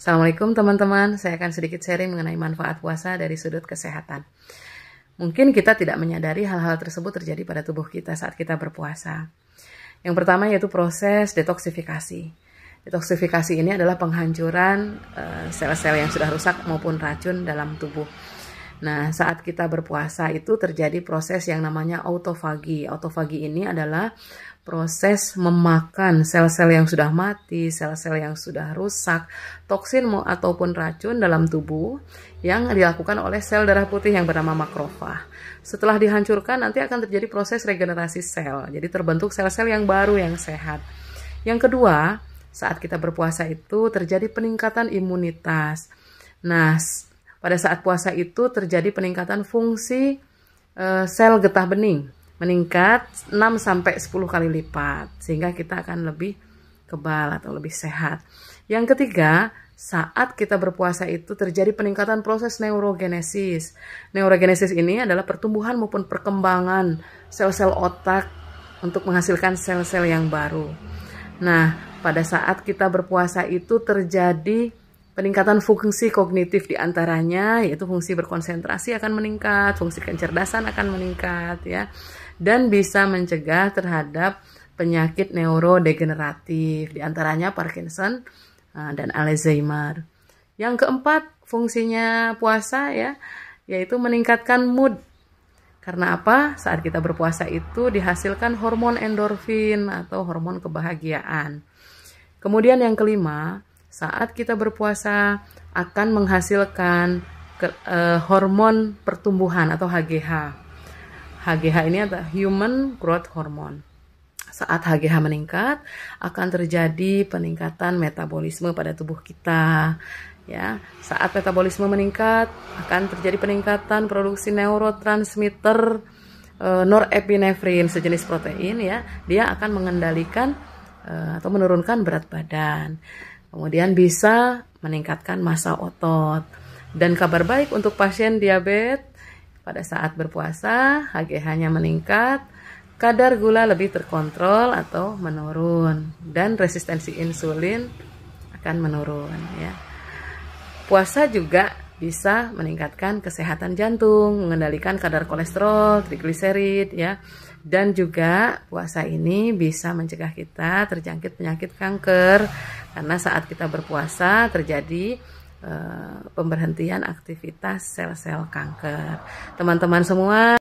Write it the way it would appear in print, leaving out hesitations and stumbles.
Assalamualaikum teman-teman, saya akan sedikit sharing mengenai manfaat puasa dari sudut kesehatan. Mungkin kita tidak menyadari hal-hal tersebut terjadi pada tubuh kita saat kita berpuasa. Yang pertama yaitu proses detoksifikasi. Detoksifikasi ini adalah penghancuran sel-sel yang sudah rusak maupun racun dalam tubuh. Nah, saat kita berpuasa itu terjadi proses yang namanya autofagi. Autofagi ini adalah proses memakan sel-sel yang sudah mati, sel-sel yang sudah rusak, toksin ataupun racun dalam tubuh yang dilakukan oleh sel darah putih yang bernama makrofag. Setelah dihancurkan nanti akan terjadi proses regenerasi sel. Jadi terbentuk sel-sel yang baru yang sehat. Yang kedua, saat kita berpuasa itu terjadi peningkatan imunitas. Nah, pada saat puasa itu terjadi peningkatan fungsi sel getah bening, meningkat 6-10 kali lipat, sehingga kita akan lebih kebal atau lebih sehat. Yang ketiga, saat kita berpuasa itu terjadi peningkatan proses neurogenesis. Neurogenesis ini adalah pertumbuhan maupun perkembangan sel-sel otak untuk menghasilkan sel-sel yang baru. Nah, pada saat kita berpuasa itu terjadi peningkatan fungsi kognitif diantaranya, yaitu fungsi berkonsentrasi akan meningkat, fungsi kecerdasan akan meningkat, ya, dan bisa mencegah terhadap penyakit neurodegeneratif, diantaranya Parkinson dan Alzheimer. Yang keempat, fungsinya puasa, ya, yaitu meningkatkan mood. Karena apa? Saat kita berpuasa itu dihasilkan hormon endorfin atau hormon kebahagiaan. Kemudian yang kelima, saat kita berpuasa akan menghasilkan hormon pertumbuhan atau HGH. HGH ini adalah Human Growth Hormone. Saat HGH meningkat, akan terjadi peningkatan metabolisme pada tubuh kita. Ya, saat metabolisme meningkat, akan terjadi peningkatan produksi neurotransmitter norepinefrin, sejenis protein. Ya, dia akan mengendalikan atau menurunkan berat badan. Kemudian bisa meningkatkan massa otot. Dan kabar baik untuk pasien diabetes, pada saat berpuasa HGH-nya meningkat, kadar gula lebih terkontrol atau menurun, dan resistensi insulin akan menurun, ya. Puasa juga bisa meningkatkan kesehatan jantung, mengendalikan kadar kolesterol, trigliserid, ya. Dan juga puasa ini bisa mencegah kita terjangkit penyakit kanker, karena saat kita berpuasa terjadi pemberhentian aktivitas sel-sel kanker. Teman-teman semua,